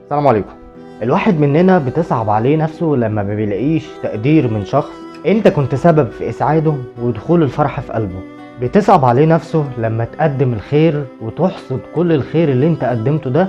السلام عليكم. الواحد مننا بتصعب عليه نفسه لما ما بيلاقيش تقدير من شخص انت كنت سبب في اسعاده ودخول الفرح في قلبه. بتصعب عليه نفسه لما تقدم الخير وتحصد كل الخير اللي انت قدمته ده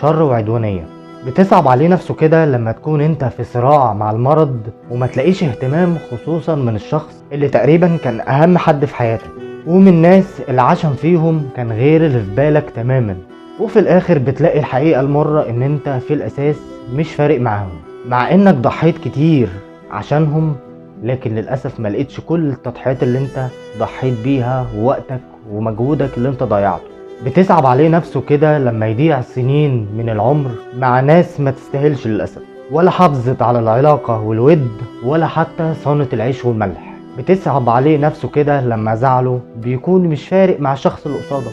شر وعدوانية. بتصعب عليه نفسه كده لما تكون انت في صراع مع المرض وما تلاقيش اهتمام، خصوصا من الشخص اللي تقريبا كان اهم حد في حياتك، ومن الناس اللي عشم فيهم كان غير اللي في بالك تماما. وفي الاخر بتلاقي الحقيقة المرة ان انت في الاساس مش فارق معاهم، مع انك ضحيت كتير عشانهم، لكن للأسف ما لقيتش كل التضحيات اللي انت ضحيت بيها ووقتك ومجهودك اللي انت ضيعته. بتصعب عليه نفسه كده لما يضيع سنين من العمر مع ناس ما تستاهلش للأسف، ولا حافظت على العلاقة والود ولا حتى صانت العيش والملح. بتصعب عليه نفسه كده لما زعله بيكون مش فارق مع الشخص اللي قصاده.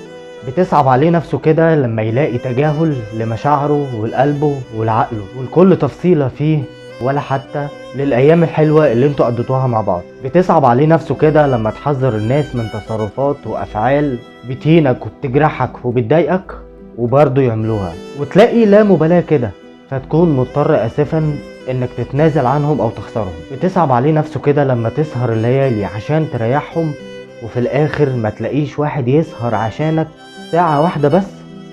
بتصعب عليه نفسه كده لما يلاقي تجاهل لمشاعره ولقلبه ولعقله ولكل تفصيلة فيه، ولا حتى للأيام الحلوة اللي انتوا قضيتوها مع بعض. بتصعب عليه نفسه كده لما تحذر الناس من تصرفات وأفعال بتهينك وبتجرحك وبتضايقك وبرضه يعملوها، وتلاقي لا مبالاة كده، فتكون مضطر آسفا انك تتنازل عنهم او تخسرهم. بتصعب عليه نفسه كده لما تسهر الليالي عشان تريحهم وفي الاخر ما تلاقيش واحد يسهر عشانك ساعة واحدة بس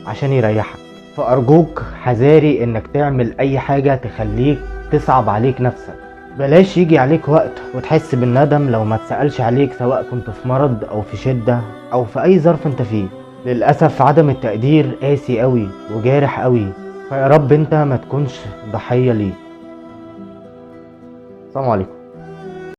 عشان يريحك. فأرجوك حذاري انك تعمل اي حاجة تخليك تصعب عليك نفسك. بلاش يجي عليك وقت وتحس بالندم لو ما تسألش عليك، سواء كنت في مرض او في شدة او في اي ظرف انت فيه. للأسف عدم التقدير قاسي قوي وجارح قوي، فيا رب انت ما تكونش ضحية ليه. السلام عليكم.